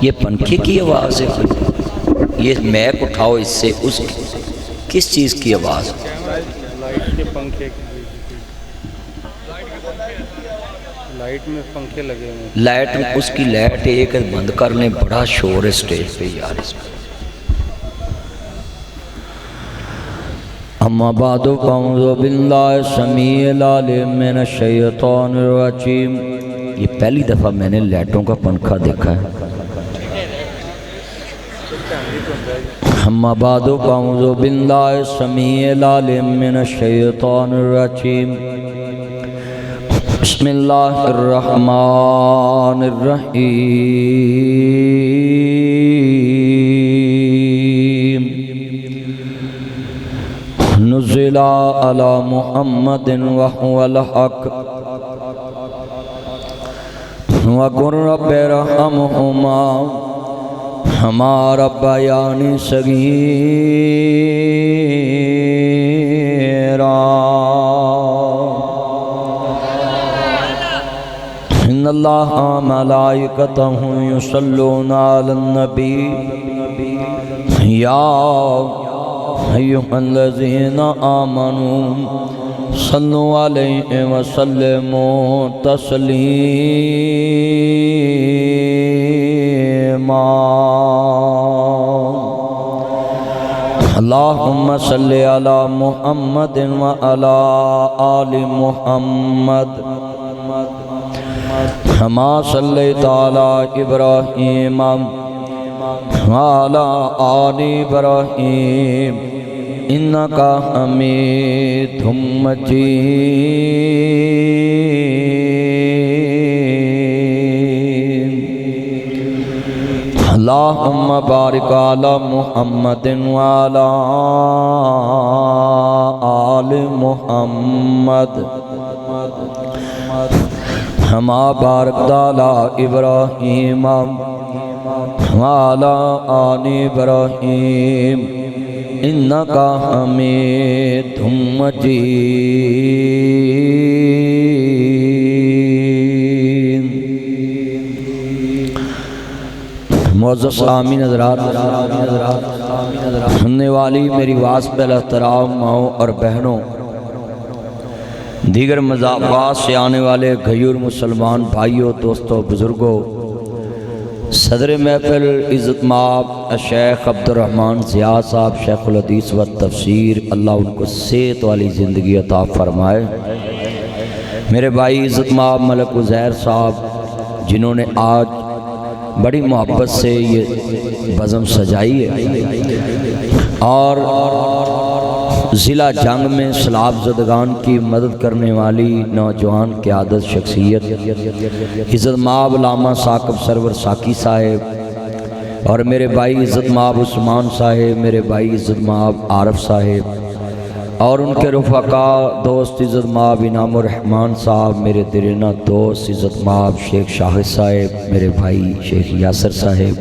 یہ پنکھے کی آواز ہے، یہ میک اٹھاؤ اس سے، اس کس چیز کی آواز؟ لائٹ کے پنکھے، لائٹ میں پنکھے لگے ہوئے ہیں۔ لائٹ میں اس کی لائٹ ایک بند کرنے، بڑا شور ہے سٹیج پہ یار اس کا۔ اما بعد فاعوذ باللہ السمیع العلیم من الشیطان الرجیم۔ یہ پہلی دفعہ میں نے لائٹوں کا پنکھا دیکھا ہے۔ اما بعد فاعوذ باللہ السمیع العلیم من الشیطان الرجیم۔ بسم اللہ الرحمن الرحیم۔ نزل علی محمد وهو الحق وقل رب ارحمهما كما ربياني صغيرا ان اللہ ملائکته يصلون على النبي یا ایھا الذین آمنوا صلوا علیہ وسلموا تسلیما اللہم صلی علی محمد وعلی آل محمد کما صلیت علی ابراہیم وعلی آل ابراہیم انکا حمید مجید اللہم بارک علی محمد وعلی آل محمد کما بارکت علی ابراہیم وعلی آل ابراہیم انکا حمید مجید۔ معزز سامعین حضرات، سننے والی میری آواز پہ احترام ماؤں اور بہنوں، دیگر مضافات سے آنے والے غیور مسلمان بھائیوں، دوستوں، بزرگوں، صدر محفل عزت مآب شیخ عبدالرحمن ضیاء صاحب شیخ الحدیث و تفسیر، اللہ ان کو صحت والی زندگی عطا فرمائے۔ میرے بھائی عزت مآب ملک عزیر صاحب، جنہوں نے آج بڑی محبت سے یہ بزم سجائی ہے اور ضلع جنگ میں سیلاب زدگان کی مدد کرنے والی نوجوان قیادت شخصیت عزت مآب علامہ ثاقب سرور ساکی صاحب، اور میرے بھائی عزت مآب عثمان صاحب، میرے بھائی عزت مآب عارف صاحب، اور ان کے رفقا دوست عزت مآب انعام الرحمن صاحب، میرے دیرینہ دوست عزت مآب شیخ شاہد صاحب، میرے بھائی شیخ یاسر صاحب۔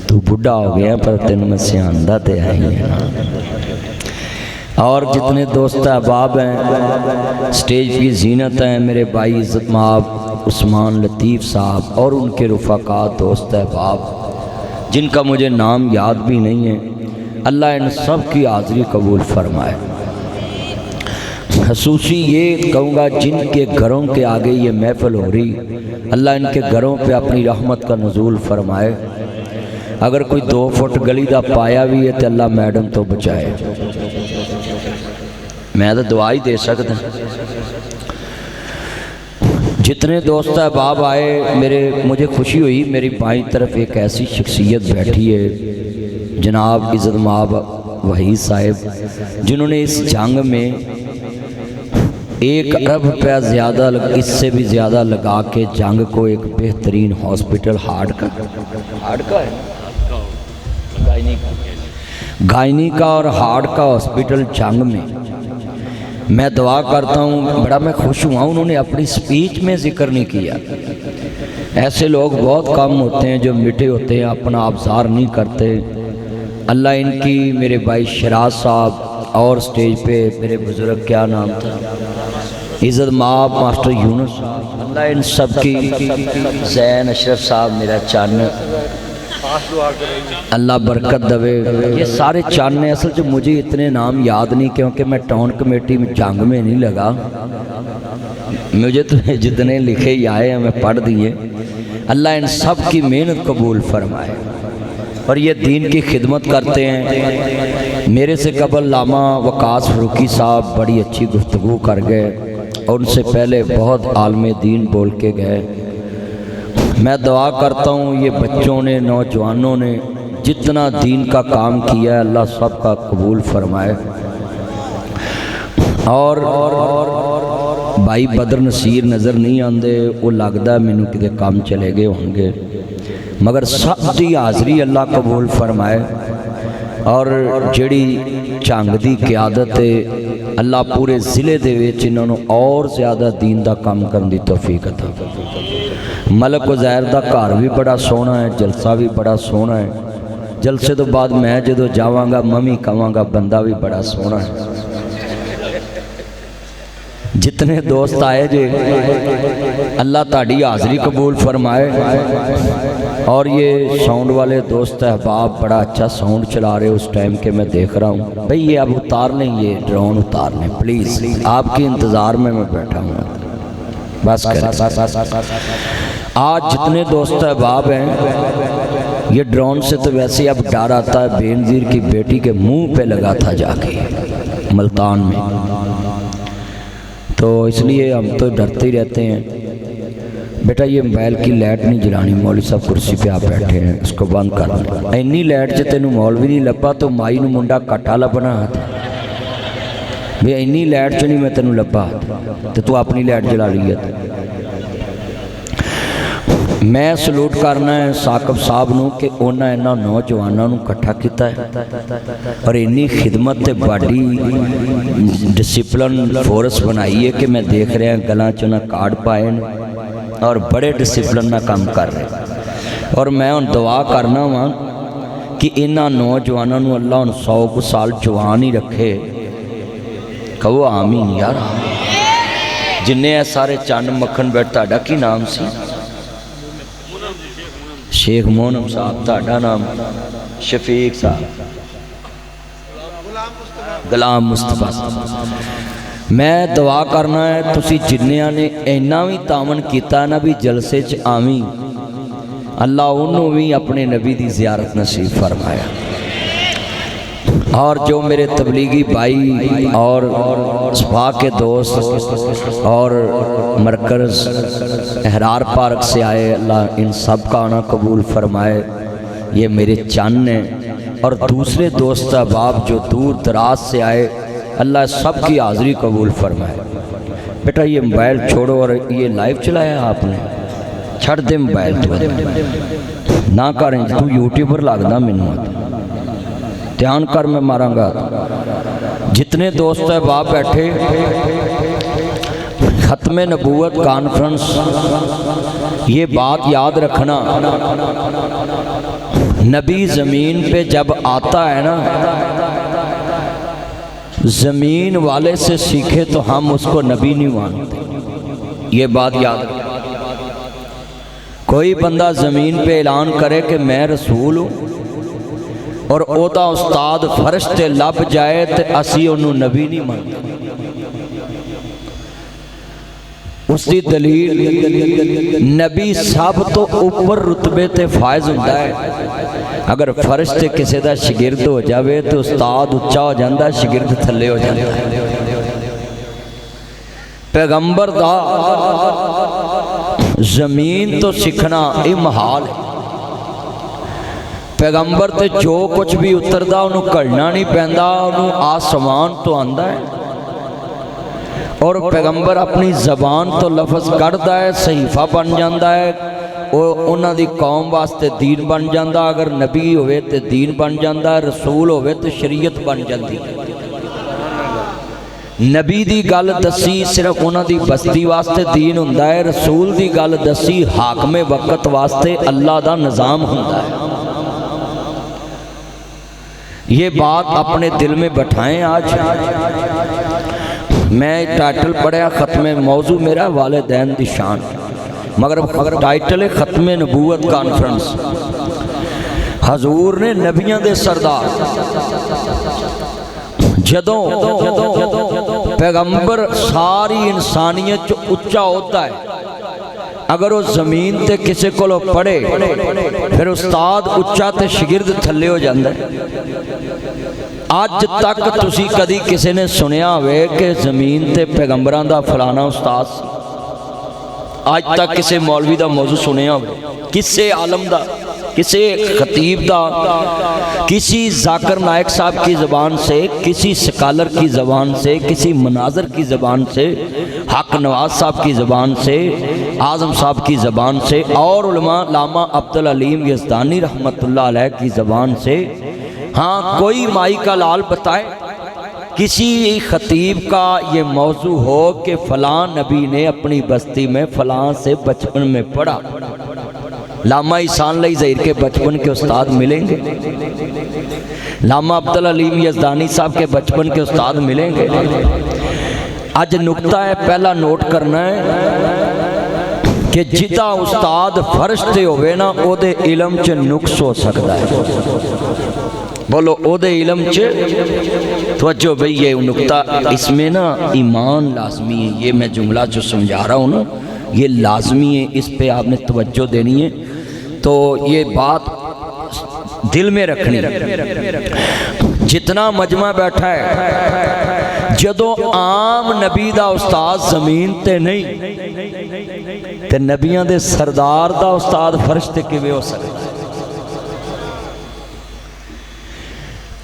تو بڑھا ہو گیا پر تین میں سیاندہ تے آئی ہیں، اور جتنے دوست احباب ہیں، سٹیج کی زینت ہیں، میرے بھائی عزت مآب عثمان لطیف صاحب اور ان کے رفقا دوست احباب جن کا مجھے نام یاد بھی نہیں ہے، اللہ ان سب کی حاضری قبول فرمائے۔ خصوصی یہ کہوں گا جن کے گھروں کے آگے یہ محفل ہو رہی، اللہ ان کے گھروں پہ اپنی رحمت کا نزول فرمائے۔ اگر کوئی 2 فٹ گلی دا پایا بھی ہے تو اللہ میڈم تو بچائے، میں تو دعا ہی دے سکتا ہوں۔ جتنے دوست احباب آئے، مجھے خوشی ہوئی، میری بائیں طرف ایک ایسی شخصیت بیٹھی ہے جناب عزت مآب وحید صاحب، جنہوں نے اس جنگ میں 1 ارب روپیہ زیادہ اس سے بھی زیادہ لگا کے جنگ کو ایک بہترین ہاسپٹل ہارٹ کا ہے گائنی کا اور ہارٹ کا ہاسپٹل جنگ میں دعا کرتا ہوں، بڑا میں خوش ہوا۔ انہوں نے اپنی سپیچ میں ذکر نہیں کیا، ایسے لوگ بہت کم ہوتے ہیں جو مٹے ہوتے ہیں، اپنا ابزار نہیں کرتے۔ اللہ ان کی، میرے بھائی شراز صاحب، اور سٹیج پہ میرے بزرگ کیا نام تھا، عزت ماب ماسٹر یونس صاحب، اللہ ان سب کی، زین اشرف صاحب میرا چان، خاص دعا کریں گے اللہ برکت دے۔ یہ سارے چانے اصل جو مجھے اتنے نام یاد نہیں، کیونکہ میں ٹاؤن کمیٹی میں جنگ میں نہیں لگا، مجھے تو جتنے لکھے ہی آئے ہیں میں پڑھ دیے۔ اللہ ان سب کی محنت قبول فرمائے، اور یہ دین کی خدمت کرتے ہیں۔ میرے سے قبل علامہ وقاص فاروقی صاحب بڑی اچھی گفتگو کر گئے، اور ان سے پہلے بہت عالم دین بول کے گئے۔ میں دعا کرتا ہوں یہ بچوں نے، نوجوانوں نے جتنا دین کا کام کیا ہے، اللہ سب کا قبول فرمائے۔ اور بھائی بدر نصیر نظر نہیں آندے، وہ لگتا ہے مینوں کدے کام چلے گئے ہوں گے، مگر سب دی حاضری اللہ قبول فرمائے۔ اور جڑی چنگ دی قیادت ہے، اللہ پورے ضلع دے وچ انہاں نوں اور زیادہ دین دا کام کرن دی توفیق عطا فرمائے۔ ملک عزیر دا گھر بھی بڑا سوہنا ہے، جلسہ بھی بڑا سوہنا ہے۔ جلسے تو بعد میں جدو جاواں گا ممی کہاں گا بندہ بھی بڑا سوہنا ہے۔ جتنے دوست آئے جے اللہ تاڑی حاضری قبول فرمائے۔ اور یہ ساؤنڈ والے دوست احباب بڑا اچھا ساؤنڈ چلا رہے اس ٹائم کے میں دیکھ رہا ہوں۔ بھئی یہ اب اتار لیں، یہ ڈرون اتار لیں پلیز، آپ کی انتظار میں بیٹھا ہوں، بس کریں۔ آج جتنے دوست احباب ہیں، یہ ڈرون سے تو ویسے اب ڈر آتا ہے، بے نظیر کی بیٹی کے منہ پہ لگا تھا جا کے ملتان میں، تو اس لیے ہم تو ڈرتے ہی رہتے ہیں۔ بیٹا یہ موبائل کی لائٹ نہیں جلانی، مولوی صاحب کرسی پہ آپ بیٹھے ہیں، اس کو بند کر دیں۔ اینی لائٹ سے تینوں مولوی نہیں لبا تو مائی نو منڈا کٹا لبنا تھا، بھی اینی لائٹ سے نہیں میں تینوں لبا تو اپنی لائٹ جلا لی ہے۔ میں سلوٹ کرنا ہے ثاقب صاحب نو کہ انہاں انہاں نوجوانوں نو کٹھا کیتا ہے، اور انی خدمت تے بڑی ڈسپلن فورس بنائی ہے کہ میں دیکھ رہے ہیں گلاں چ انہاں کارڈ پائے اور بڑے ڈسپلن نہ کام کر رہے ہیں۔ اور میں ان دعا کرنا ہاں کہ انہاں نوجوانوں نو اللہ ان 100 سال جوان ہی رکھے، کہو آمین یار۔ جنہیں ہے سارے چند مکھن بیٹھ، تہاڈا کی نام سی؟ شیخ مونم صاحب، تہاڈا نام؟ شفیق صاحب، غلام مصطفیٰ صاحب۔ میں دعا کرنا ہے تسی جنیاں نے اینا بھی تعاون کیتا نا بھی جلسے چ آمین، اللہ انہوں بھی اپنے نبی دی زیارت نصیب فرمایا۔ اور جو میرے تبلیغی بھائی اور صفا کے دوست اور مرکز احرار پارک سے آئے، اللہ ان سب کا آنا قبول فرمائے۔ یہ میرے چان ہیں، اور دوسرے دوست احباب جو دور دراز سے آئے، اللہ سب کی حاضری قبول فرمائے۔ بیٹا یہ موبائل چھوڑو، اور یہ لائیو چلایا آپ نے، چھڑ دے موبائل تو نہ کریں، تو یوٹیوبر لگنا مینوں دھیان کر، میں ماراں گا۔ جتنے دوست احباب بیٹھے، ختم نبوت کانفرنس، یہ بات یاد رکھنا، نبی زمین پہ جب آتا ہے نا، زمین والے سے سیکھے تو ہم اس کو نبی نہیں مانتے، یہ بات یاد رکھنا۔ کوئی بندہ زمین پہ اعلان کرے کہ میں رسول ہوں، اور او دا استاد فرش تے لب جائے تے اسی انہوں نبی نہیں مانتے۔ اس دی دلیل نبی سب تو اوپر رتبے تے فائز ہوتا ہے۔ اگر فرش تے کسی دا شگرد ہو جاوے تو استاد اچھا ہو جاندہ، شگرد تھلے ہو جاندہ۔ پیغمبر دا زمین تو سکھنا اے محال ہے، پیغمبر تے جو کچھ بھی اتردہ انہوں کرنا نہیں پہندہ، انہوں آسمان تو آندہ ہے، اور پیغمبر اپنی زبان تو لفظ کردہ ہے، صحیفہ بن جاندہ ہے، انہاں دی قوم واسطے دین بن جاندہ، اگر نبی ہوئے تے دین بن جاندہ ہے، رسول ہوئے تے شریعت بن جاندی ہے۔ نبی دی گل دسی صرف انہاں دی بستی واسطے دین ہوندہ ہے، رسول دی گل دسی حاکم وقت واسطے اللہ دا نظام ہوندہ ہے۔ یہ بات اپنے دل میں بٹھائیں آج۔ میں ٹائٹل پڑھیا ختم موضوع میرا والدین دی شان، مگر ٹائٹل ختم نبوت کانفرنس۔ حضور نے نبیاں دے سردار جدوں پیغمبر ساری انسانیت چ اچا ہوتا ہے، اگر وہ زمین تے کسے کو پڑھے پھر استاد اچا تے شگرد تھلے ہو جاندہ ہے۔ آج تک تسی کدی کسی نے سنیا ہوئے کہ زمین تے پیغمبران دا فلانا استاد، آج تک کسی مولوی دا موضوع سنیا ہوئے، کسی عالم دا، کسی خطیب دا، کسی ذاکر نائک صاحب کی زبان سے، کسی سکالر کی زبان سے، کسی مناظر کی زبان سے، حق نواز صاحب کی زبان سے، اعظم صاحب کی زبان سے، اور علماء علامہ عبدالعلیم یزدانی رحمت اللہ علیہ کی زبان سے؟ ہاں کوئی مائی کا لال بتائے کسی خطیب کا یہ موضوع ہو کہ فلاں نبی نے اپنی بستی میں فلاں سے بچپن میں پڑھا؟ علامہ احسان علی ظہیر کے بچپن کے استاد ملیں گے؟ علامہ عبدالعلیم یزدانی صاحب کے بچپن کے استاد ملیں گے؟ آج نکتہ ہے پہلا نوٹ کرنا ہے کہ جتا استاد فرش تے ہوئے نا او دے علم چ نقص ہو سکتا ہے۔ بولو او دے علم چ توجہ بھئی، یہ نکتہ اس میں نا ایمان لازمی ہے، یہ میں جملہ جو سمجھا رہا ہوں نا یہ لازمی ہے، اس پہ آپ نے توجہ دینی ہے، تو یہ بات دل میں رکھنی۔ جتنا مجمع بیٹھا ہے، جدو عام نبی دا استاد زمین تے نہیں تے نبیاں دے سردار دا استاد فرش تے کیویں ہو سکتا ہے؟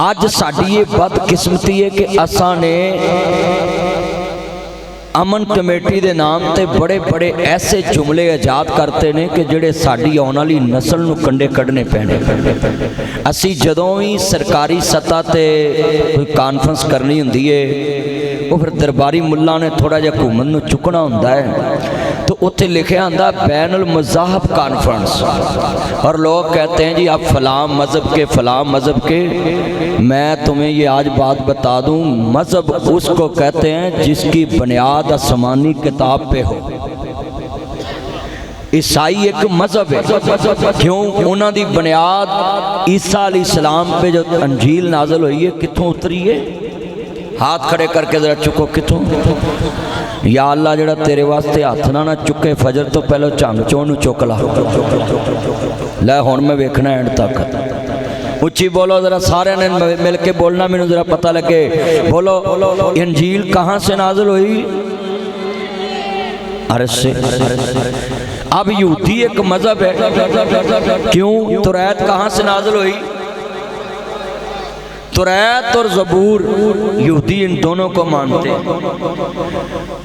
آج ساڈی یہ بد قسمتی ہے کہ اساں نے امن کمیٹی دے نام تے بڑے بڑے ایسے جملے ایجاد کرتے ہیں کہ جڑے ساڈی آن والی نسل نو کنڈے کڈنے پینے۔ اسی جدوں ہی سرکاری سطح تے کوئی کانفرنس کرنی ہوندی ہے، وہ پھر درباری ملا نے تھوڑا جا حکومت نو چکنا ہوندا ہے، تو اتنے لکھیا ہوندا بین المذاہب کانفرنس، اور لوگ کہتے ہیں جی آپ فلاں مذہب کے فلاں مذہب کے۔ میں تمہیں یہ آج بات بتا دوں، مذہب اس کو کہتے ہیں جس کی بنیاد آسمانی کتاب پہ ہو۔ عیسائی ایک مذہب ہے، کیوں؟ انہاں دی بنیاد عیسیٰ علیہ السلام پہ جو انجیل نازل ہوئی ہے کتھوں اتری ہے؟ ہاتھ کھڑے کر کے ذرا چکو کتھوں؟ یا اللہ جڑا تیرے واسطے ہاتھ نہ چکے فجر تو پہلو چنگ چون چک لا، لے ہن میں ویکھنا اینڈ تک۔ اچھی بولو ذرا، سارے نے مل کے بولنا، میں نے ذرا پتہ لگے۔ بولو انجیل کہاں سے نازل ہوئی؟ عرش سے۔ اب یہودی ایک مذہب ہے، کیوں؟ توریت کہاں سے نازل ہوئی؟ توریت اور زبور یہودی ان دونوں کو مانتے ہیں،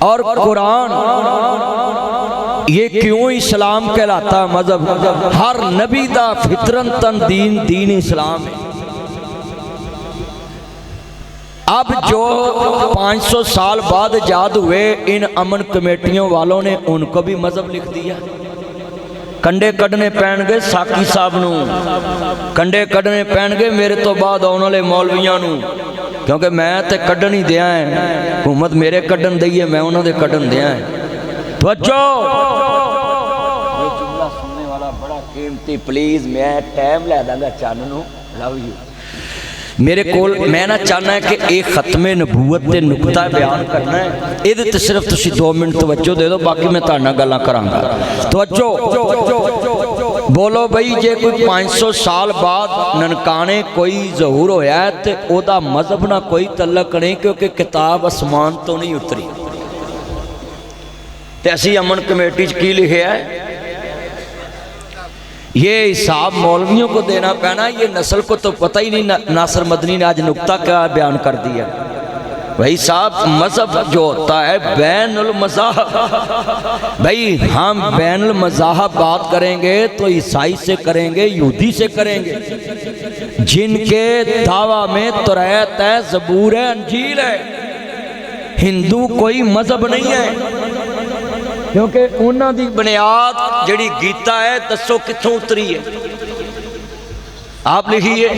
اور قرآن یہ کیوں اسلام کہلاتا مذہب؟ ہر نبی دا فطرتاً دین اسلام ہے۔ اب جو 500 سال بعد ایجاد ہوئے ان امن کمیٹیوں والوں نے ان کو بھی مذہب لکھ دیا۔ کنڈے کڈنے پین گے ساکی صاحب نو، کنڈے کڈنے پین گے میرے تو بعد آنے والے مولویاں نو، کیونکہ میں تے کڈن ہی دیا ہے، حکومت میرے کڈن دئی ہے، میں انہوں دے کڈن دیا ہے۔ توجہ، یہ جملہ سننے والا بڑا قیمتی، پلیز میں ٹائم لے داں گا چاننو، لو یو۔ میرے کول میں نہ چاہنا ہے کہ ایک ختم نبوت تے نکتہ بیان کرنا ہے، یہ صرف تسی 2 منٹ توجہ دے دو، باقی میں تانا گلاں کراں گا۔ توجہ بولو بھئی، جے کوئی 500 سال بعد ننکانے کوئی ظہور ہویا ہے تے او دا مذہب نہ کوئی تعلق نہیں، کیونکہ کتاب اسمان تو نہیں اتری۔ تے اسی امن کمیٹی کی لکھے ہے؟ یہ حساب مولویوں کو دینا پینا، یہ نسل کو تو پتہ ہی نہیں۔ ناصر مدنی نے آج نکتہ کیا بیان کر دیا؟ بھائی صاحب، مذہب جو ہوتا ہے بین المذاہب، بھائی ہم بین المذاہب بات کریں گے تو عیسائی سے کریں گے، یہودی سے کریں گے، جن کے دعویٰ میں توریت ہے، زبور ہے، انجیل ہے۔ ہندو کوئی مذہب نہیں ہے، کیونکہ انہاں دی بنیاد جڑی گیتا ہے دسو کتھوں اتری ہے؟ آپ لکھیے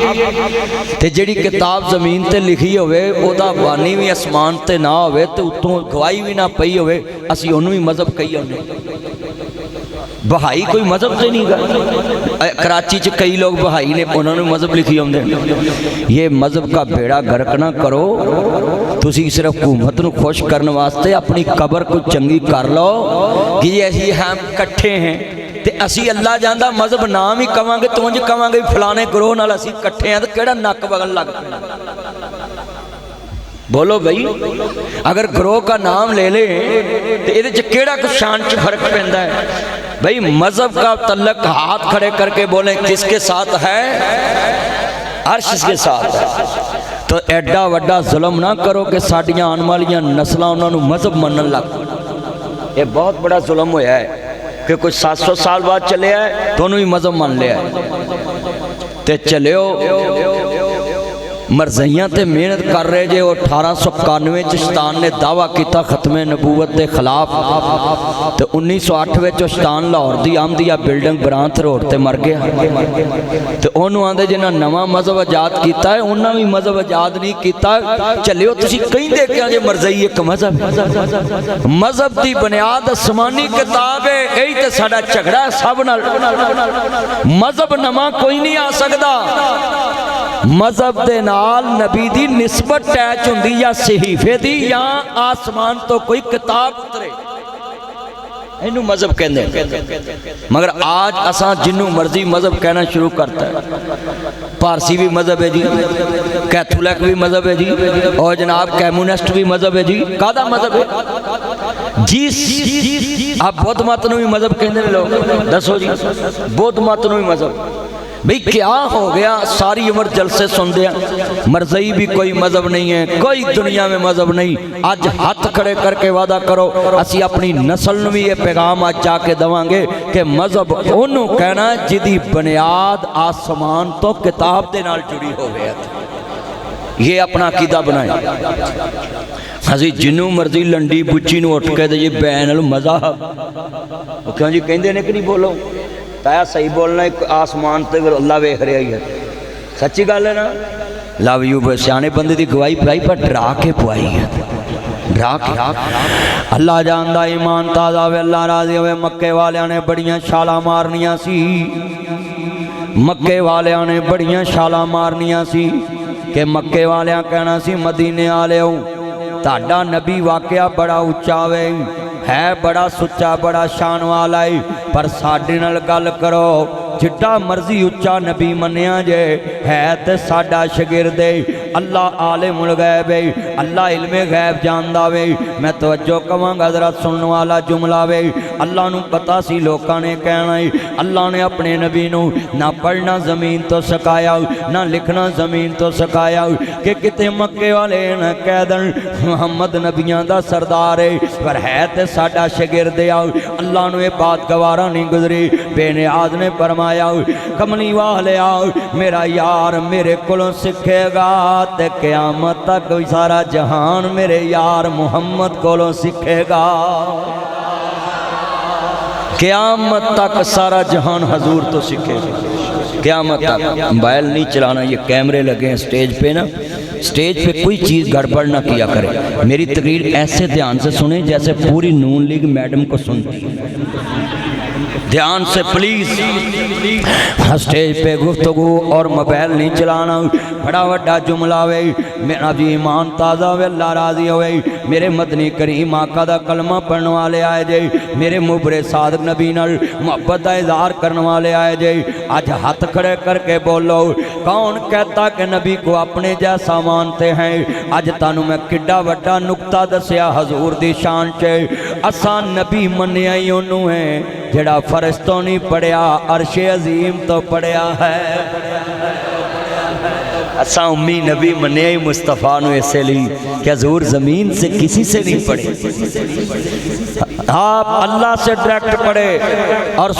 تے جڑی کتاب زمین تے لکھی ہوئے او دا بانی بھی اسمان تے نہ ہوئے تے اتوں گواہی بھی نہ پئی ہوئے اسی انہوں بھی مذہب کہی ہونے بہائی کوئی مذہب سے نہیں گا کراچی چ کئی لوگ بہائی نے انہوں نے مذہب لکھی ہوندے یہ مذہب کا بیڑا گرک نہ کرو تسی صرف حکومت نو خوش کرنے واسطے اپنی قبر کو چنگی کر لو کہ ایسی ہم کٹھے ہیں تے اسی اللہ جاندہ مذہب نام ہی کہاں گے تونج کہاں گے فلانے گروہ نال اسی کٹھے ہیں تو کیڑا نک بغل لگ بولو بھائی اگر گروہ کا نام لے لیں تو یہ کیڑا کچھ شان چ فرق پیندا ہے بھائی مذہب کا تعلق ہاتھ کھڑے کر کے بولیں کس کے ساتھ ہے عرش کے ساتھ ہے تو ایڈا وڈا ظلم نہ کرو کہ ساڑیاں آن والیاں نسلاں انہوں نے مذہب منن لگ یہ بہت بڑا ظلم ہویا ہے کہ کوئی 700 سال بعد چلے آئے تو انہوں ہی مذہب مان لے آئے تے چلے ہو مرزیاں تے محنت کر رہے جے وہ 1891 چشتان نے دعویٰ کیتا ختم نبوت دے خلاف تے 1908 چشتان لاہور دی آمدیا بلڈنگ برانت روڑ تے مر گیا تے انہوں آندے جنہاں نواں مذہب آجاد کیتا ہے انہوں بھی مذہب آجاد نہیں کیتا چلے ہو تسی کہیں دیکھیں آجے مرزی ایک مذہب مذہب دی بنیاد اسمانی کتاب ہے ایک تے ساڑا چگڑا ہے سب نال مذہب نواں کوئی نہیں آ سکدا مذہب دے نال نبی دی نسبت ٹیچ ہوندی یا صحیفے دی یا آسمان تو کوئی کتاب اترے انہوں مذہب کہنے مگر آج اساں جنہوں مرضی مذہب کہنا شروع کرتا ہے پارسی بھی مذہب ہے جی کیتھولک بھی مذہب ہے جی اور جناب کیمونسٹ بھی مذہب ہے جی کادا مذہب ہے جی آپ بدھ ماتنوں بھی مذہب کہنے لوگ دسو جی بدھ ماتنوں بھی مذہب بھئی کیا ہو گیا ساری عمر جلسے سن دیا مرزئی بھی کوئی مذہب نہیں ہے کوئی دنیا میں مذہب نہیں آج ہاتھ کھڑے کر کے وعدہ کرو اسی اپنی نسل نے بھی یہ پیغام آج جا کے دوان گے کہ مذہب انہوں کہنا جدی بنیاد آسمان تو کتاب دے نال جڑی ہو گیا یہ اپنا عقیدہ بنائیں ہزی جنوں مرضی لنڈی بچی نو اٹھ کے دے یہ بین المذہب وہ کیوں جی کہندے نے کہ نہیں بولو تایا صحیح بولنا ایک آسمان تے اللہ ویکھ رہا ہی ہے سچی گل ہے نا لو یو سیانے بندے دی گواہی پڑھائی پر ڈرا کے پوائی ہے ڈرا کے اللہ جاندہ ایمان تازہ وے اللہ راضی ہوئے مکے والیاں نے بڑیاں شالا مارنیاں سی مکے والیاں نے بڑیاں شالا مارنیاں سی کہ مکے والیاں کہنا سی مدینے آلے ہوں تاڑا نبی واقعہ بڑا اچھاوے ہے بڑا سچا بڑا شان والا ہے پر ساڑھے نال گل کرو جٹا مرضی اچھا نبی منیا جے ہے تے ساڑھا شگردے اللہ عالم الغیب ہے اللہ علم غیب جاندہ وے میں توجہ کماں گا ذرا سننے والا جملہ وے اللہ نو پتا سی لوکاں نے کہنا ہے اللہ نے اپنے نبی نو نہ پڑھنا زمین تو سکایا نہ لکھنا زمین تو سکایا کہ کتے مکے والے نہ کہہ دن محمد نبیان دا سردار ہے پر ہے تے ساڑھا شگردے آؤ اللہ نو یہ بات گوارا نہیں گزری بے نیاز نے فرمایا کملی والے آؤ میرا یار میرے کلوں سکھے گا تے قیامت تک سارا جہان میرے یار محمد کولوں سکھے گا قیامت تک سارا جہان حضور تو سکھے گا قیامت تک موبائل نہیں چلانا یہ کیمرے لگے ہیں سٹیج پہ نا سٹیج پہ کوئی چیز گڑبڑ نہ کیا کرے میری تقریر ایسے دھیان سے سنیں جیسے پوری نون لیگ میڈم کو سنتی دھیان سے پلیز سٹیج پہ گفتگو اور موبائل نہیں چلانا بڑا وڈا جملہ وے میرا بھی ایمان تازہ وے اللہ راضی ہوئے میرے مدنی کریم آقا دا کلمہ پڑھنے والے آئے جے میرے مبرے صادق نبی نال محبت دا اظہار کرنے والے آئے جے آج ہاتھ کھڑے کر کے بولو کون کہتا کہ نبی کو اپنے جیسا مانتے ہیں آج تانوں میں کڈا وڈا نکتہ دسیا حضور دی شان چے اسان نبی منیا ہی انہوں ہیں جڑا فرشتوں نہیں پڑھیا عرش عظیم تو پڑھیا ہے اساں امی نبی منیا ہی مصطفیٰ نو ایسے لی کہ حضور زمین سے کسی سے نہیں پڑھے آپ اللہ سے ڈائریکٹ پڑھے اور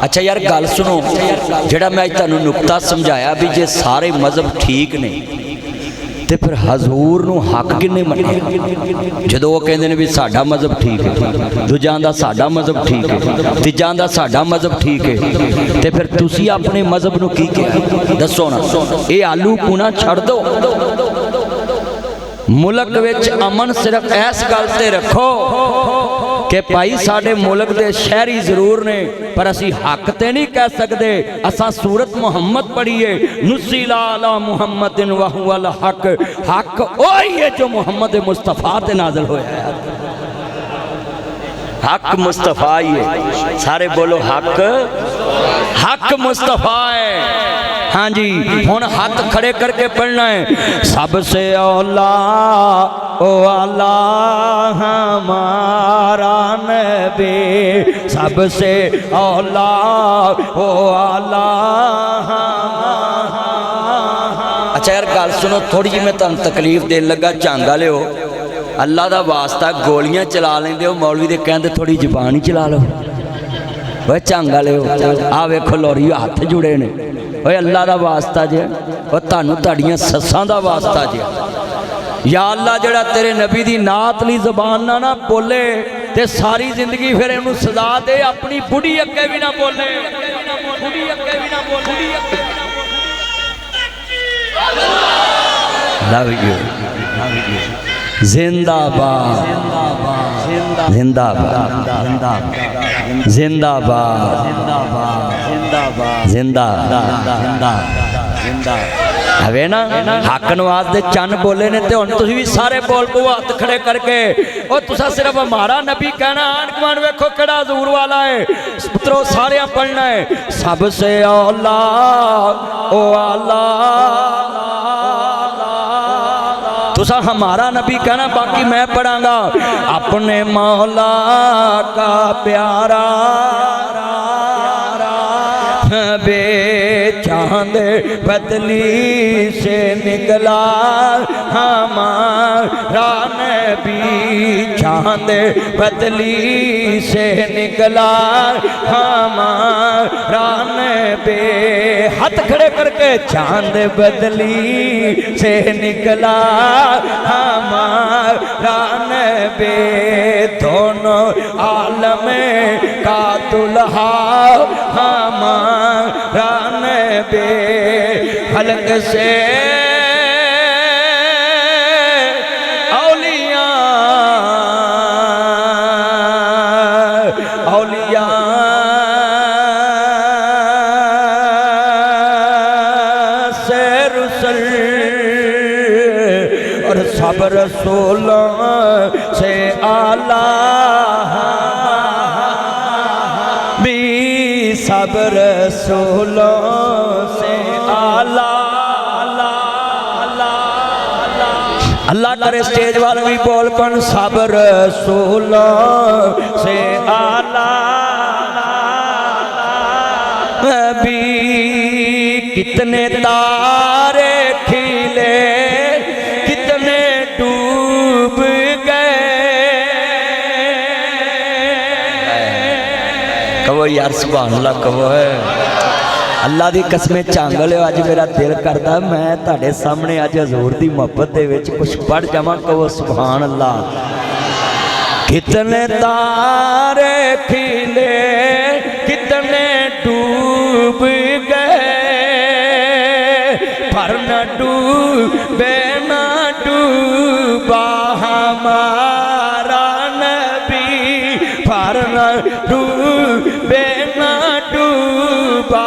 اچھا یار گل سنو جڑا میں اج تانوں نقطہ سمجھایا بھی جے سارے مذہب ٹھیک نے تے پھر حضور نو حق کنے منیا جدو وہ کہندے نے بھی ساڈا مذہب ٹھیک ہے دوجاں دا ساڈا مذہب ٹھیک ہے تیجاں دا ساڈا مذہب ٹھیک ہے تے پھر تسی اپنے مذہب نو کی کہیا دسو نا اے آلو پونا چھڑ دو ملک وچ امن صرف ایس گل تے رکھو کہ بھائی ساڈے ملک دے شہری ضرور نے پر اسی حق تے نہیں کہہ سکدے اساں سورت محمد پڑھیے نزل علی محمد وہو الحق حق وہی ہے جو محمد مصطفیٰ تے نازل ہویا ہے حق مصطفیٰ ہی ہے سارے بولو حق مصطفیٰ ہے ہاں جی ہن ہاتھ کھڑے کر کے پڑھنا ہے سب سے اولا او اللہ ہمارا نبی سب سے اولا او اللہ اچھا یار گل سنو تھوڑی جی میں تم تکلیف دین لگا چانگا لے ہو اللہ دا واسطہ گولیاں چلا لیندے ہو مولوی دے کہندے تھوڑی زبان ہی چلا لو وہ چانگا لے ہو آ ویکھو لوری ہاتھ جڑے نے اوے اللہ دا واسطہ جے وہ تانوں تاڑیاں سساں دا واسطہ جے یا اللہ جڑا تیرے نبی دی نعت لی زبان نہ بولے تے ساری زندگی پھر انہوں سزا دے اپنی بڑی اگے بھی نہ بولے love you زندہ باد زندہ باد زندہ باد زندہ ہے نا حق نواز دے چند بولے نے تے ہن تسی بھی سارے بول کو ہاتھ کھڑے کر کے او تسا صرف ہمارا نبی کہنا آن کمان ویکھو کڑا حضور والا ہے پترو سارے پڑھنا ہے سب سے اولا او اللہ تسا ہمارا نبی کہنا باقی میں پڑھاں گا اپنے مولا کا پیارا بے چاند بدلی سے نکلا ہمارا نبی چاند بدلی سے نکلا ہمارا نبی ہاتھ کھڑے کر کے چاند بدلی سے نکلا ہمارا نبی دونوں عالم کا دلہا ہمارا نبی خلق سے اولیاء سے رسل اور سب رسولوں سے اعلیٰ سب رسولوں سے اعلیٰ اللہ کرے سٹیج والوں بھی بول پن سب رسولوں سے اعلیٰ بھی کتنے تارے کھلے کتنے ڈوب کہو یار سبحان اللہ کہو ہے اللہ دی قسمیں چانگلے ہو آج میرا دل کرتا میں تاڑے سامنے آج حضور دی محبت دے وچ کچھ پڑھ جمع کہو سبحان اللہ کتنے تارے کھلے کتنے ڈوب گئے پر نہ ڈوبے نہ ڈوبا ہمارا نبی پر نہ ڈوبے نہ ڈوبا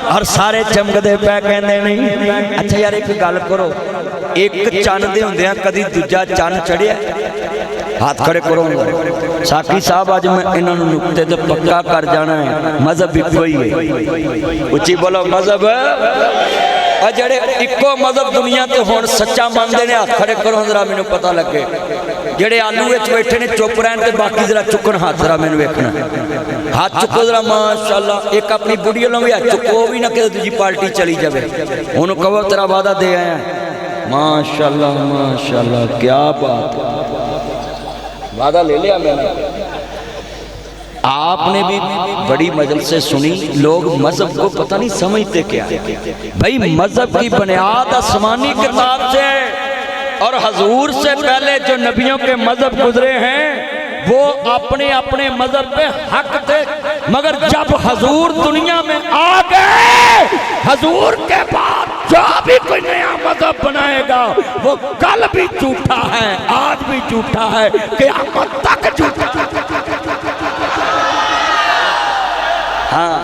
اور سارے چمک دے پہ کہندے نہیں اچھا یار ایک گل کرو ایک چان دے ہوندے ہیں کدی دوجا چان چڑھیا ہاتھ کھڑے کرو ساکی صاحب آج میں انہوں نے نکتے تو پکا کر جانا ہے مذہب بھی کوئی ہے اچھی بولو مذہب جڑے اکو مذہب دنیا تے ہون سچا ماندے نے ہاتھ کھڑے کرو ذرا میں پتہ لگے جڑے آلو وچ بیٹھے نے چپ رہن تے باقی ذرا چکن ہاتھ ذرا میں ویکھنا ہاتھ چکو ذرا ماشاءاللہ ایک اپنی بڑی لوں بھی ہاتھ چکو بھی نہ کہ دوجی پارٹی چلی جاوے انہوں کہو تیرا وعدہ دے آیا ماشاءاللہ کیا بات وعدہ لے لیا میں نے آپ نے بھی بڑی مجلس سے سنی، لوگ مذہب کو پتہ نہیں سمجھتے کیا ہے۔ بھائی مذہب کی بنیاد آسمانی کتاب سے ہے، اور حضور سے پہلے جو نبیوں کے مذہب گزرے ہیں وہ اپنے اپنے مذہب پہ حق تھے، مگر جب حضور دنیا میں آ گئے، حضور کے بعد جو بھی کوئی نیا مذہب بنائے گا وہ کل بھی جھوٹا ہے، آج بھی جھوٹا ہے، قیامت تک جھوٹا ہے۔ ہاں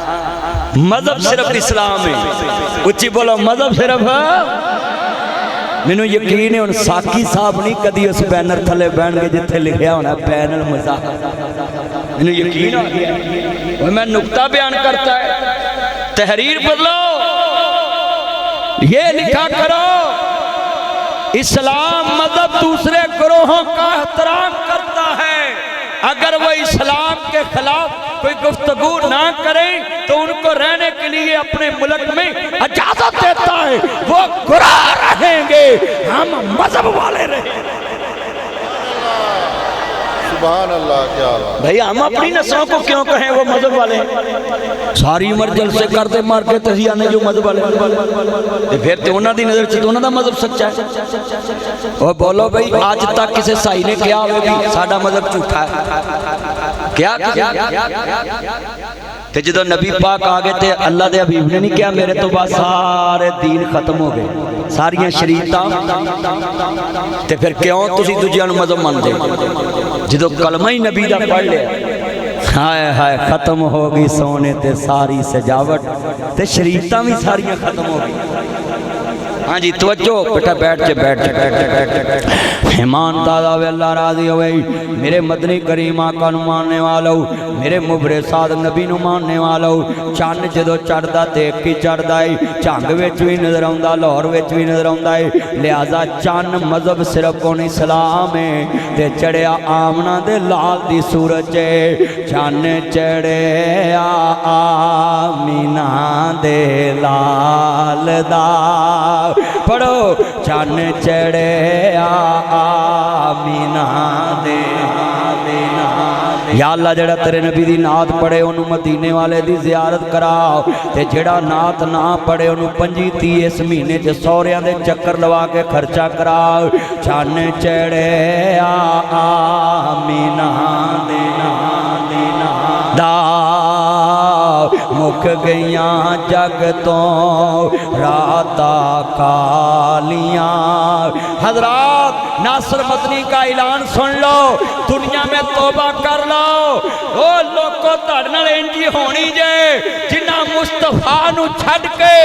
مذہب صرف اسلام ہے، اچھی بولو مذہب صرف ہے۔ میں نے یقین ہے ان ساکی صاحب نہیں کدی اس بینر تھلے بین کے جتھے لکھیا ہونا پینل مذاہب، میں نے یقین ہو گیا۔ میں نکتہ بیان کرتا ہے، تحریر بدلو، یہ لکھا کرو اسلام مذہب دوسرے گروہوں کا احترام کرتا ہے، اگر وہ اسلام کے خلاف کوئی گفتگو نہ کریں تو ان کو رہنے کے لیے اپنے ملک میں اجازت دیتا ہے، وہ گراہ رہیں گے، ہم مذہب والے رہیں گے۔ سبحان اللہ، کیا بات۔ بھئی ہم اپنی نسلوں کو کیوں کہیں وہ مذہب والے ہیں؟ ساری عمر جلسے کرتے مار کے تحیہ نے جو مذہب والے پھر تو انہاں دی نظر سے تو انہاں دا مذہب سچا ہے۔ اور بولو بھئی آج تک کسے صحیح نے کیا ہوئے بھی ساڑھا مذہب جھوٹا ہے؟ کیا کہ جدو نبی پاک آگے تھے اللہ دے حبیب نے نہیں کیا میرے تو بعد سارے دین ختم ہو گئے، ساریاں شریعتاں، تے پھر کیوں تسی دوجیاں نو مذہب مان دے؟ جدو کلمہ ہی نبی دا پڑھ لے، ہائے ہائے ختم ہوگی سونے تے ساری سجاوٹ، تے شریعتاں بھی ساریاں ختم ہو گئی۔ ہاں جی توجہ بیٹا، بیٹھ جے ایمان دادا وے اللہ راضی ہوئے، میرے مدنی کریم آقا نو ماننے والو، میرے مبرے صادق نبی نو ماننے والو، چاند جدو چڑھدا تے ایک ہی چڑھدا ہے، چانگ وچ بھی نظر آوندا، لاہور وچ بھی نظر آوندا ہے، لہذا چاند مذہب صرف کون اسلام ہے، تے چڑھیا آمنہ دے لال دی سورج ہے، چاند چڑھیا آمنہ دے لال دا، پڑھو چاند چڑھیا آمینہ دے، یا اللہ جڑا تیرے نبی دی نعت پڑھے انہوں مدینے والے دی زیارت کراؤ، تے جڑا نعت نہ پڑھے انہوں 25-30 اس مہینے جے سوریاں دے چکر لوا کے خرچہ کراؤ، چاند چڑھیا آمینہ دے دا، مک گئیاں جگ تو راتا کالیاں۔ حضرات ناصر مدنی کا اعلان سن لو، دنیا میں توبہ کر لو، وہ لوگ کو تڑنل انجی ہونی جے جنہ مصطفیٰ نو چھڑ کے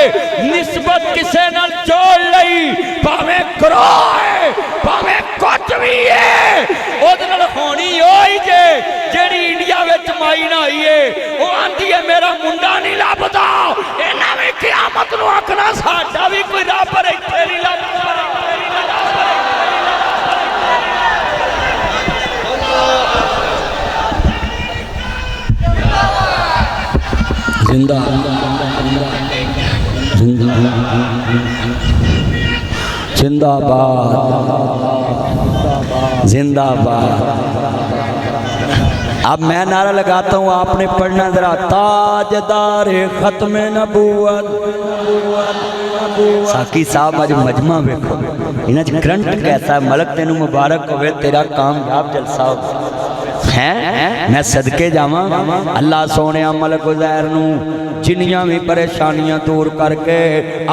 نسبت کسے نال جوڑ لئی، پاویں گروہ ہے پاویں کچھ بھی ہے، او دنل ہونی ہوئی جے جیڑی انڈیا وچ مائی نہ آئیے، وہ آندھی ہے میرا منڈا نہیں لابدا، اینا میں قیامت نو آکنا ساڑھا بھی کوئی رابر ایتھے نہیں لابدا۔ زندہ زندہ باد، زندہ باد۔ اب میں نعرہ لگاتا ہوں، آپ نے پڑھنا ذرا، تاجدار ختم نبوت۔ ساکی صاحب آج مجمع بیکھو، انہاں چھ کرنٹ کیسا ہے، ملک تینوں مبارک ہوئے، تیرا کامیاب جلسہ ہو ہیں۔ میں صدقے جاواں اللہ سونے ملک عزیر نو جنیاں بھی پریشانیاں دور کر کے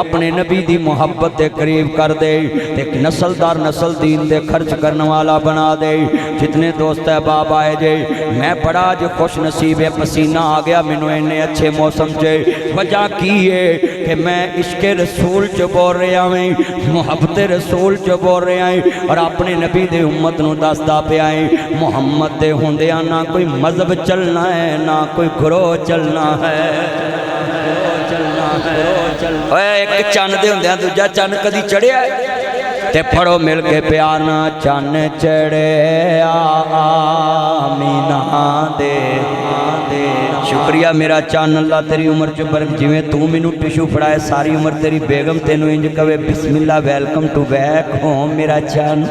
اپنے نبی دی محبت دے قریب کر دے، ایک نسل دار نسل دین دے خرچ کرنے والا بنا دے۔ جتنے دوست احباب آئے جے، میں بڑا جو خوش نصیب ہے، پسینہ آ گیا مینوں انہیں اچھے موسم چے، وجہ کی ہے کہ میں عشق رسول چو بول رہا ہوں، محبت رسول چو بول رہا ہوں، اور اپنے نبی دے امت نو دستا پہ آئیں، محمد دے ہوندیاں نہ کوئی مذہب چلنا ہے، نہ کوئی گروہ چلنا ہے۔ ایک چاند دے ہوندے ہیں دوجا چاند کدی چڑھیا ہے، تے پڑھو مل کے پیانا، چاند چڑھیا آمینہ دے شکریہ میرا چان اللہ تیری عمر چ برک جویں تو مینوں ٹشو پڑائے ساری عمر تیری بیگم تینوں انج کہے بسم اللہ ویلکم ٹو بیک ہوم میرا چان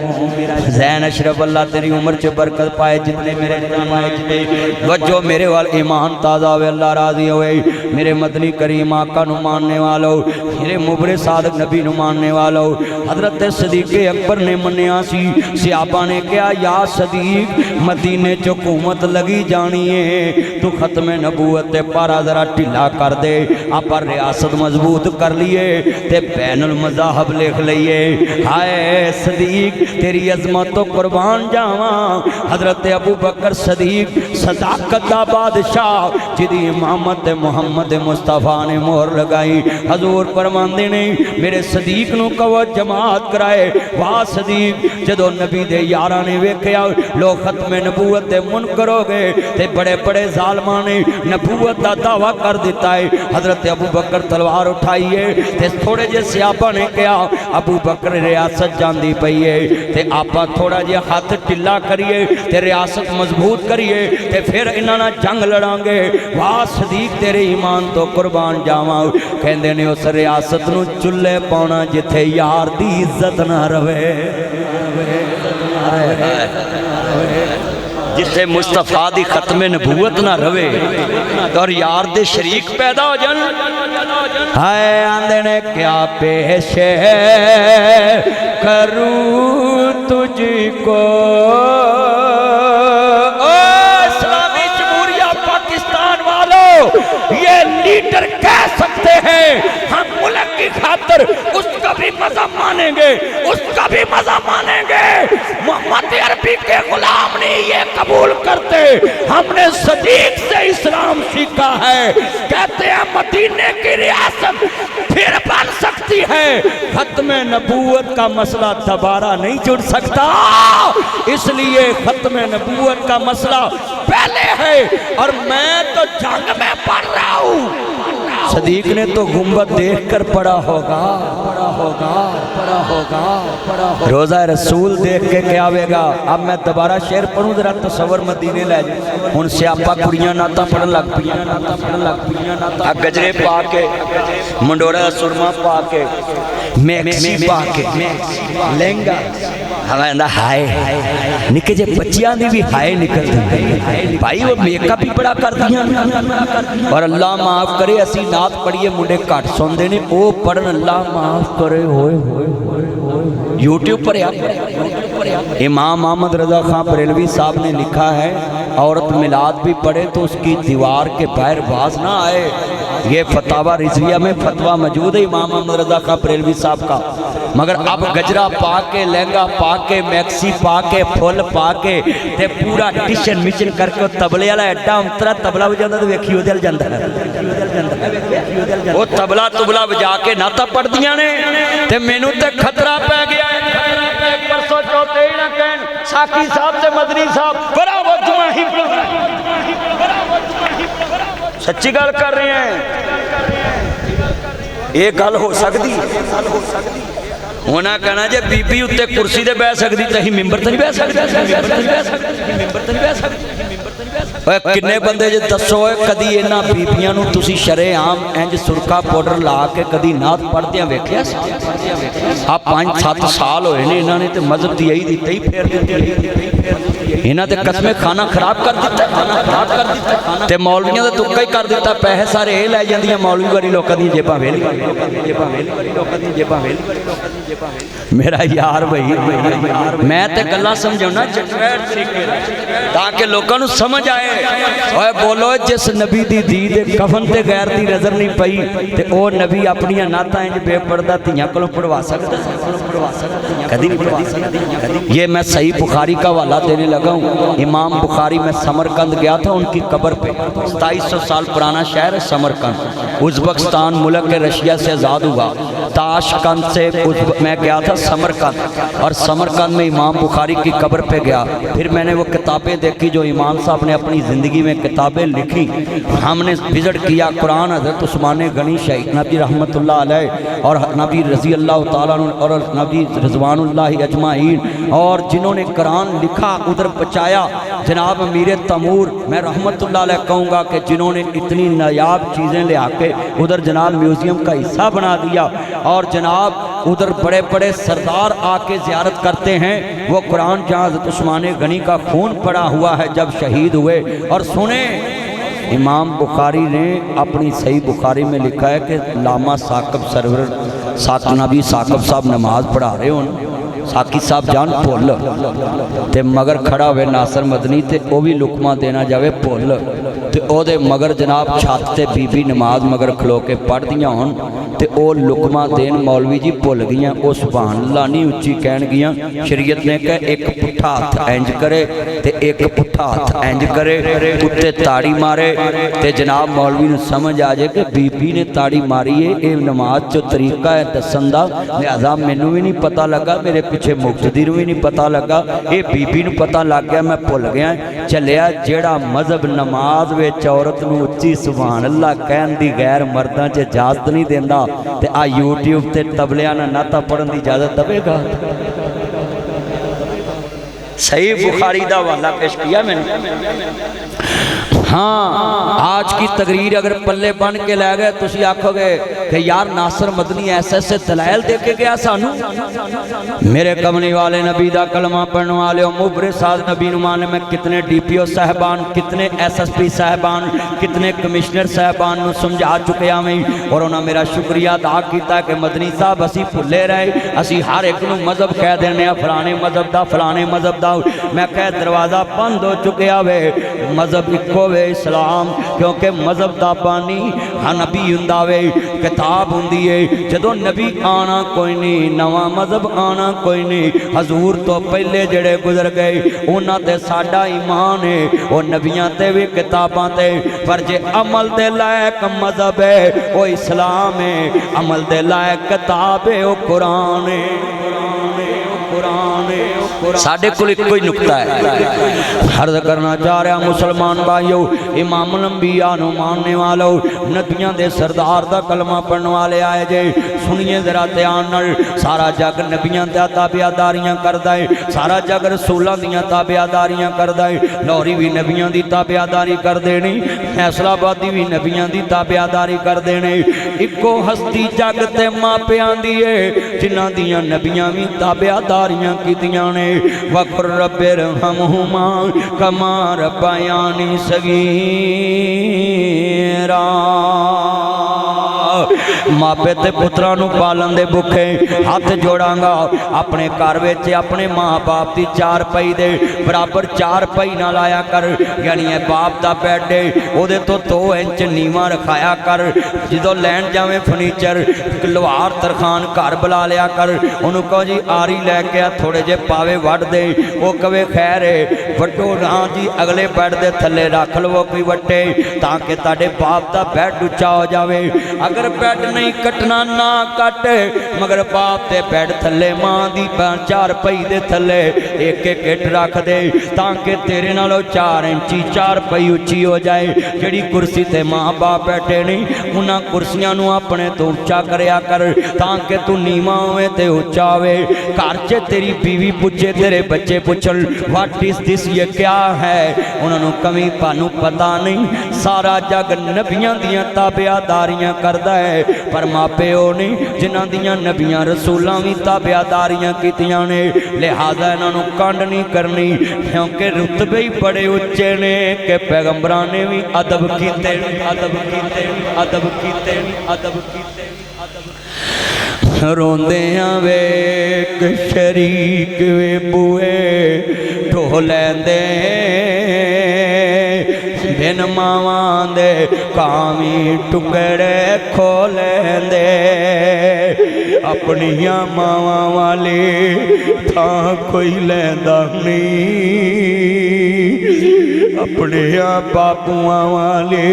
زین اشرف اللہ تیری عمر چ برکت پائے جتنے میرے نام آئے جتنے وجہ میرے وال ایمان تازہ ہوئے اللہ راضی ہوئے میرے مدنی کریم آقا نو ماننے والو میرے مبر صادق نبی نو ماننے والو حضرت صدیق اکبر نے منیا سی صحابہ نے کہا یا صدیق مدینے چ حکومت لگی جانی ہے تو ختم نبوت تے پارا ذرا ٹھلا کر دے آپا ریاست مضبوط کر لیے تے بین المذاہب لکھ لئیے ہائے صدیق تیری عظمت تو قربان جاواں حضرت ابو بکر صدیق صداقت دا بادشاہ جدی امامت محمد مصطفیٰ نے مہر لگائی حضور فرماندے نے میرے صدیق نو کہو جماعت کرائے واہ صدیق جدو نبی دے یاراں نے ویکھیا لوگ ختم نبوت دے منکر ہو گئے تے بڑے بڑے ظالمان نے نبوت دا دعویٰ کر دیتا ہے حضرت ابو بکر تلوار اٹھائیے تے تھوڑے جے صحابہ نے کہا ابو بکر ریاست جاندی پئیے تے آپا تھوڑا جے ہاتھ ٹلا کریے تے ریاست مضبوط کریے تے پھر انہاں جنگ لڑاں گے واہ صدیق تیرے ایمان تو قربان جاواں کہندے نے اس ریاست نو چلے پاؤنا جتھے یار دی عزت نہ رہے جسے مصطفیٰ دی ختم نبوت نہ روے اور یار دے شریک پیدا ہو جن ہائے آندے نے کیا پیش کروں تجھ کو اسلامی جمہوریہ پاکستان والوں یہ لیڈر کہہ سکتے ہیں ہم ملک کی خاطر اس کا بھی مزہ مانیں گے اس کا بھی مزہ مانیں گے محمد عربی کے غلام نہیں یہ قبول کرتے ہم نے صدیق سے اسلام سیکھا ہے کہتے ہیں مدینے کی ریاست پھر بن سکتی ہے ختم نبوت کا مسئلہ دوبارہ نہیں جڑ سکتا اس لیے ختم نبوت کا مسئلہ پہلے ہے اور میں تو جنگ میں پڑھ رہا ہوں صدیق نے تو گنبد دیکھ کر پڑھا ہوگا روزہ رسول دیکھ کے کیا آوے گا اب میں دوبارہ شعر پڑھوں ذرا تصور مدینے لے جائے ان سے آپا کڑیاں ناتا پڑھن لگ پڑھیں گجرے پا کے منڈورہ سرما پا کے میکسی پا کے لہنگا ہمیں اندھا ہائے نکے جے بچیاں دی بھی ہائے نکل دیں بھائی وہ میک اپ بھی بڑا کر دیا اور اللہ معاف کرے اسی نات پڑھیے منڈے کٹ سن دینے او پڑھن اللہ معاف کرے ہوئے یوٹیوب پر امام محمد رضا خان بریلوی صاحب نے لکھا ہے عورت میلاد بھی پڑھے تو اس کی دیوار کے باہر باز نہ آئے یہ فتاوہ رضویہ میں فتوہ موجود ہے امام محمد رضا خان بریلوی صاحب کا مگر اب گجرہ پا کے لہنگا پا کے میکسی پا کے پھول پا کے تے پورا ٹیشن مشن کر کے تبلے والا ایڈا امترا تبلا بجاندہ تو ویکھیو دل جاندہ وہ تبلا تبلا بجا کے ناتا پڑھ دیا نے تے مینوں تے خطرہ پہ گیا پرسوں چوتے ہی نہ کہن ساکی صاحب سے مدنی صاحب بڑا وہ جمعہ ہی سچی گل کر رہے ہیں ایک گل ہو سکتی ہونا کہنا جے بی بی اتے کرسی دے بہ سکتی تہی ممبر تے نہیں بہ سکتی کنے بندے جے دسو کدی انہاں بیبیاں نو تسی شرع عام انج سرکا پاؤڈر لا کے کدی نعت پڑھدیاں ویکھیا آپ 5-7 سال ہوئے نے انہاں نے تے مذہب دی یہی دتے ہی پھیر دتی انہاں تے قسمیں کھانا خراب کر دیتا تے مولویاں تے تکا ہی کر دیتا پیسے سارے اے لے جاندیاں مولوی والی لوکاں دی جیباں ویل میرا یار بھائی میں تے گلاں سمجھاؤنا چٹویٹ طریقے تاکہ لوکاں نو سمجھ آئے اوے بولو جس نبی دی دید کفن تے غیر دی نظر نہیں پئی تے او نبی اپنی نعتاں انج بے پردہ تیاں کولوں پڑھوا سکدا کدی نہیں پڑھوا سکدا یہ میں صحیح بخاری کا حوالہ دینے لگا ہوں امام بخاری میں سمرقند گیا تھا ان کی قبر پہ 2700 سال پرانا شہر ہے سمرقند ازبکستان ملک رشیا سے آزاد ہوا تاشکند سے میں گیا تھا سمرقند اور سمرقند میں امام بخاری کی قبر پہ گیا پھر میں نے وہ کتابیں دیکھی جو امام صاحب نے اپنی زندگی میں کتابیں لکھی ہم نے وزٹ کیا قرآن حضرت عثمان غنی شہید نبی رحمت اللہ علیہ اور نبی رضی اللہ تعالیٰ اور نبی رضوان اللہ اجمعین اور جنہوں نے قرآن لکھا ادھر ادھر پہنچایا جناب امیر تیمور، میں رحمت اللہ علیہ کہوں گا کہ جنہوں نے اتنی نایاب چیزیں لے آ کے ادھر جناب میوزیم کا حصہ بنا دیا، اور جناب ادھر بڑے بڑے سردار آ کے زیارت کرتے ہیں۔ وہ قرآن جہاں حضرت عثمان غنی کا خون پڑا ہوا ہے جب شہید ہوئے، اور سنیں امام بخاری نے اپنی صحیح بخاری میں لکھا ہے کہ علامہ ثاقب سرور نبی ثاقب صاحب نماز پڑھا رہے ہوں، ساکی صاحب جان بھول تے مگر کھڑا ہوئے ناصر مدنی تے او بھی لقمہ دینا جاوے بھول تے او دے مگر جناب چھات تے بی بی نماز مگر کھلو کے پڑھ دیاں ہون تے او لقمہ دین مولوی جی بھول گیاں، او سبحان اللہ نہیں اچھی کہن گیاں۔ شریعت نے کہا ایک پٹھا ہاتھ اینج کرے تے ایک پٹھا ہاتھ اینج کرے، اتے تاڑی مارے تے جناب مولوی نے سمجھ آجے کہ بی بی نے تاڑی ماری ہے، اے نماز جو طریقہ ہے دسندہ، لہذا مینوں بھی نہیں پتہ لگا، میرے پیچھے مقتدر بھی نہیں پتہ لگا، اے بی بی نے پتہ لگ گیا، میں بھول گیا چلیا جیڑا مذہب نماز وچ عورت نو اچھی سبحان اللہ کہن دی غیر مرداں چ اجازت نہیں دیندا تے آ یوٹیوب تے تبلیاں نہ نعتاں پڑھن دی اجازت دے گا؟ صحیح بخاری دا حوالہ پیش کیا میں نے۔ ہاں آج کی تقریر اگر پلے بن کے لے گئے تسی آکھو گے کہ یار ناصر مدنی ایسے دلائل دے کے گیا سانو۔ میرے کملی والے نبی دا کلمہ پڑھنے والے مبرر ساز نبی نمانے میں کتنے ڈی پی او صاحبان، کتنے ایس ایس پی صاحبان، کتنے کمشنر صاحبان نو سمجھا چکے ہمیں، اور انہوں نے میرا شکریہ ادا کیتا کہ مدنی صاحب اسی پھلے رہے، اسی ہر ایک نو مذہب کہہ دینے فلانے مذہب دا فلانے مذہب دا، میں کہہ دروازہ بند ہو چکے ہوئے، مذہب اکو اسلام، کیونکہ مذہب دا بانی ہاں نبی ہنداوے کتاب ہندیے، جدو نبی آنا کوئی نہیں، نواں مذہب آنا کوئی نہیں، حضور تو پہلے جڑے گزر گئے انہاں تے ساڈا ایمان ہے، وہ نبیاں تے بھی کتاباں تے، پر جے عمل دے لائق مذہب ہے وہ اسلام ہے، عمل دے لائق کتاب ہے وہ قرآن ہے، ساڑھے کل کوئی نکتہ ہے۔ عرض کرنا چاہ رہا مسلمان بھائیو، امام الانبیاء نو ماننے والو، نبیاں دے سردار دا کلمہ پڑھنے والے آئے جے، سنیے ذرا دھیان نال، سارا جگ نبیاں دا تابعداریاں کردہ ہے، سارا جگ رسولاں دیاں تابعداریاں کردہ ہے، لوری بھی نبیاں دی تابعداری کر دینی، فیصلہ آبادی بھی نبیاں دی تابعداری کر دینے، اکو ہستی جگ تے ماں پیان دیئے جنہ دیاں نبیاں بھی تابعداریاں کی دیاں نے، وَقُرْ رَبِّ ارْحَمْهُمَا كَمَا رَبَّيَانِي صَغِيرًا۔ ماپے تے پترانو پالن دے بکھے ہاتھ جوڑاں گا، اپنے کاروے اپنے ماں باپ دی چار پئی دے برابر چار پئی نہ لایا کر، یعنی اے باپ دا بیڈ دے او دے تو 2 انچ نیواں رکھایا کر، جدو لین جاویں فرنیچر لوہار ترخان گھر بلا لیا کر، انہوں کہو جی آری لے کے تھوڑے جے پاوے وڈ دے، وہ کہوے خیر ہے وڈو رہاں جی اگلے بیڈ دے تھلے رکھ لو کوئی وٹے تاکہ تاڑے باپ دا بیڈ اچا ہو جاوے، اگر بیڈ نہیں کٹنا نہ کٹ، مگر باپ دے بیڈ تھلے ماں دی چار پئی دے تھلے ایک ایک اٹ رکھ دے تاکہ تیرے نالو 4 انچی چار پئی اچھی ہو جائے، جڑی کرسی تے ماں باپ بیٹھے نہیں انہاں کرسیاں نو اپنے تو اچا کریا کر تاکہ تو نیواں ہوئے تے اچا ہوئے، کارچے تیری بیوی پوچھے تیرے بچے پوچھل واٹ از دس یہ کیا ہے، انہوں نے کمی پانو پتا نہیں، سارا جگ نبیاں دیاں تابعداریاں کردہ ہے، پر ماپے ہو نہیں جنہ دیاں نبیاں رسولاں بھی تابعداریاں کیتیاں نے، لہذا انہوں نے کانڈ نہیں کرنی، کیونکہ رتبے ہی بڑے اچھے نے کہ پیغمبران نے بھی ادب کیتے ادب کیتے ادب کیتے ادب کیتے روندیاں ویک شریک وے بوئے ڈھولیں دے بن ماواں دے کامی ٹکڑے کھولیں دے اپنیاں ماواں والی تھا کوئی لیندہ نہیں اپنے باپواں والے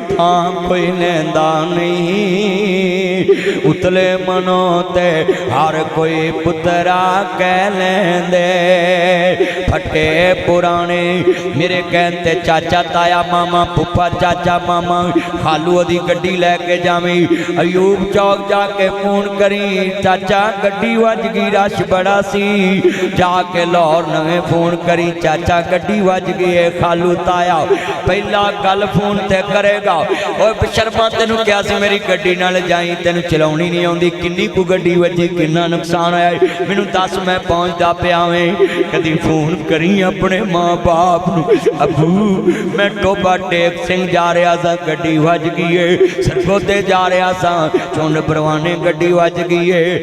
تھاں کوئی لیندا نہیں اتلے منوں تے ہر کوئی پترا کہہ لیندے پھٹے پرانے میرے کہتے چاچا تایا ماما پپا چاچا ماما خالو دی گڈی لے کے جاویں ایوب چوک جا کے فون کری چاچا گڈی وج گئی رش بڑا سی جا کے لاہور نویں فون کری چاچا گڈی وج گئی ہے خالو تایا پہلا گل فون تے کرے گا اوے بشرما تینوں کیا سی میری گڈی نال جائیں تینوں چلاونی نہیں آوندی کنی کو گڈی وجی کنا نقصان ہویا مینوں دس میں پہنچدا پیا ویں کدی فون کری اپنے ماں باپ نو ابو میں ٹوبا ٹیک سنگھ جا رہا سا گڈی وج گئی ہے سرگودے جا رہا سا چونڈ پروانے گڈی وج گئی ہے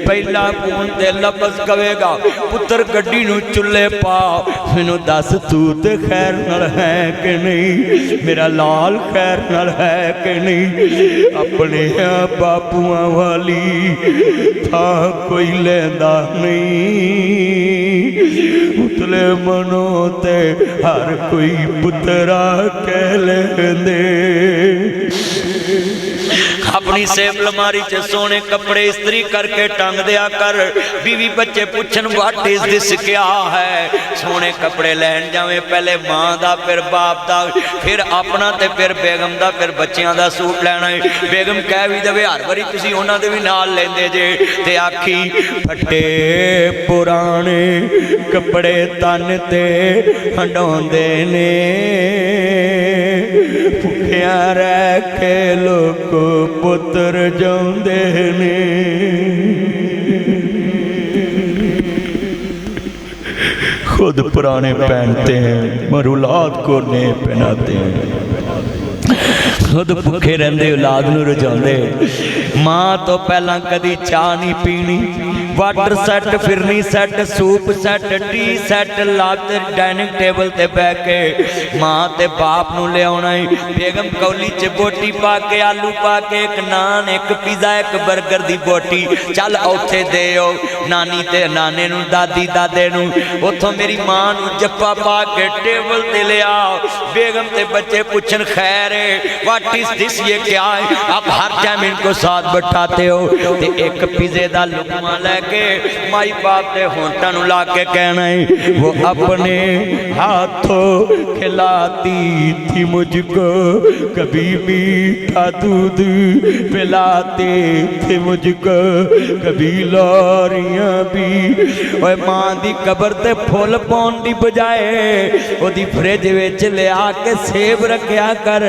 پہلا فون تے لفظ کہے گا پتر گڈی نو چلے پا مینوں دس تو تے خیر نال ہے کہ نہیں میرا لال خیر نال ہے کہ نہیں اپنے باپواں والی تھا کوئی لیندا نہیں اتلے منوں تے ہر کوئی پترا کہہ لیندے اپنی سیب لماری چے سونے کپڑے استری کر کے ٹنگ دیا کر بیوی بچے پوچھن واٹ از دس کیا ہے سونے کپڑے لین جاویں پہلے ماں دا پھر باپ دا پھر اپنا تے پھر بیگم دا پھر بچیاں دا سوٹ لینا ہے بیگم کہہ بھی دے ہر باری تسی انہاں دے بھی نال لیندے جے تے آکھی پھٹے پرانے کپڑے تن تے ہنڈوندے نے بھکھیاں رہ کے لوگو پتر جاندے نے خود پرانے پہنتے ہیں مگر اولاد کو نئے پہناتے ہیں خود بھکھے رہندے اولاد نو رجاندے ماں تو پہلا کدی چاہ نہیں پینی water set phirni set soup set tea set لاتے ڈائننگ ٹیبل تے بے کے ماں تے باپ نو لے آنا ہے بیگم کولی چے بوٹی پا کے آلو پا کے ایک نان ایک پیزا ایک برگر دی بوٹی چل اوتھے دے ہو نانی تے نانے نو دادی دادے نو اتھو میری ماں نو جپا پا کے ٹیبل تے لے آؤ بیگم تے بچے پوچھن خیر ہے واٹ از دس یہ کیا ہے آپ ہر ٹائم ان کو ساتھ بٹھاتے ہو تے ایک پیزے دا لقمہ لے کے مائی باپ تے ہونٹا نو لا کے کہنا ہے وہ اپنے ہاتھوں کھلاتی تھی مجھ کو کبھی میٹھا دودھ پلاتے تھے مجھ کو کبھی لوریاں بھی اوے ماں دی قبر تے پھول پون دی بجائے او دی فریج وچ لے آ کے سیب رکھیا کر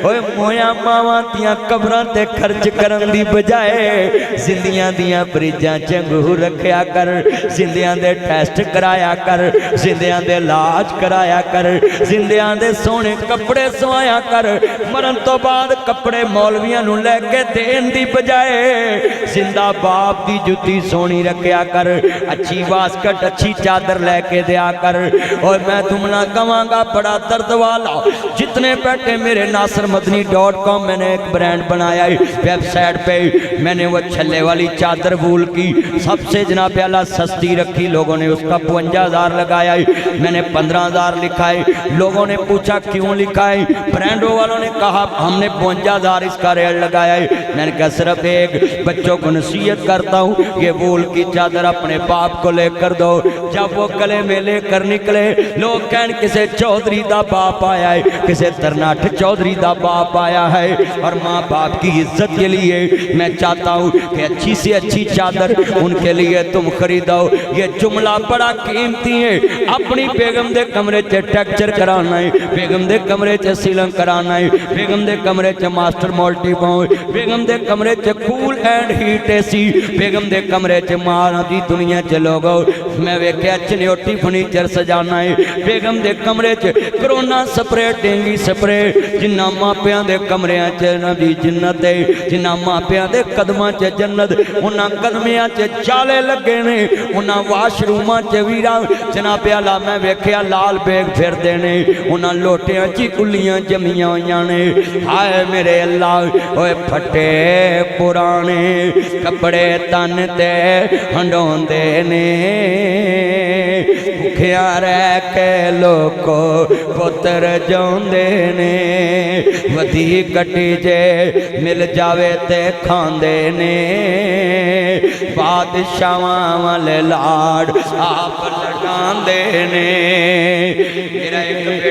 اوے مویاں ماواں دیاں قبراں تے خرچ کرن دی بجائے زندیاں دیاں فریجاں چنگور رکھیا کر زندیاں دے ٹیسٹ کرایا کر زندیاں دے علاج کرایا کر زندیاں دے سونے کپڑے سوایا کر مرن تو بعد کپڑے مولویاں نو لے کے دین دی بجائے زندہ باپ دی جتی سونی رکھیا کر اچھی واسکٹ اچھی چادر لے کے دیا کر اور میں تم نہ کہاں گا بڑا درد والا جتنے بیٹھے میرے nasirmadni.com میں نے ایک برینڈ بنایا ہے ویب سائٹ پہ میں نے وہ چھلے والی چادر بھول کی سب سے جناب اللہ سستی رکھی لوگوں نے اس کا 52,000 لگایا ہے میں نے 15,000 لکھا ہے لوگوں نے پوچھا کیوں لکھا ہے برینڈوں والوں نے کہا ہم نے 52,000 اس کا ریٹ لگایا ہے میں نے کہا صرف ایک بچوں کو نصیحت کرتا ہوں یہ بھول کی چادر اپنے باپ کو لے کر دو جب وہ گلے میں لے کر نکلے لوگ کہن کسے چودھری دا باپ آیا ہے کسے ترناٹھ چودھری دا باپ آیا ہے اور ماں باپ کی عزت کے لیے میں چاہتا ہوں کہ اچھی سے اچھی چادر ان کے لیے تم خریدو یہ جملہ بڑا قیمتی ہے اپنی بیگم دے کمرے چے ٹیکچر کرانا ہے بیگم دے کمرے چے سیلنگ کرانا ہے بیگم دے کمرے چے ماسٹر مولٹی پاؤں بیگم دے کمرے چے کول اینڈ ہیٹ ایسی بیگم دے کمرے چے مانا دی دنیا چے لوگو میں ویکھیا چنیوٹی فرنیچر سجانا ہے بیگم دے کمرے چے کرونا سپرے ڈینگی سپرے جنہ ماں پیاں دے کمرے چے نبی جنت ہے جنہ ماں پیاں دے قدماں چے جنت انہاں قدمیاں چے چالے لگے نے انہاں واش روماں چے ویرا جناب اللہ میں ویکھیا لال بیگ پھر دینے انہاں لوٹیاں چی کلیاں جمیاں ہویاں نے ہائے میرے اللہ اوے پھٹے پرانے کپڑے تن تے ہنڈوندے نے بھکھیاں رہ کے لوکو پتر جوندے نے ودھی کٹی جے مل جاوے تے کھاندے نے بادشاہاں والے لاڑ آپ لٹاندے نے میرا ایک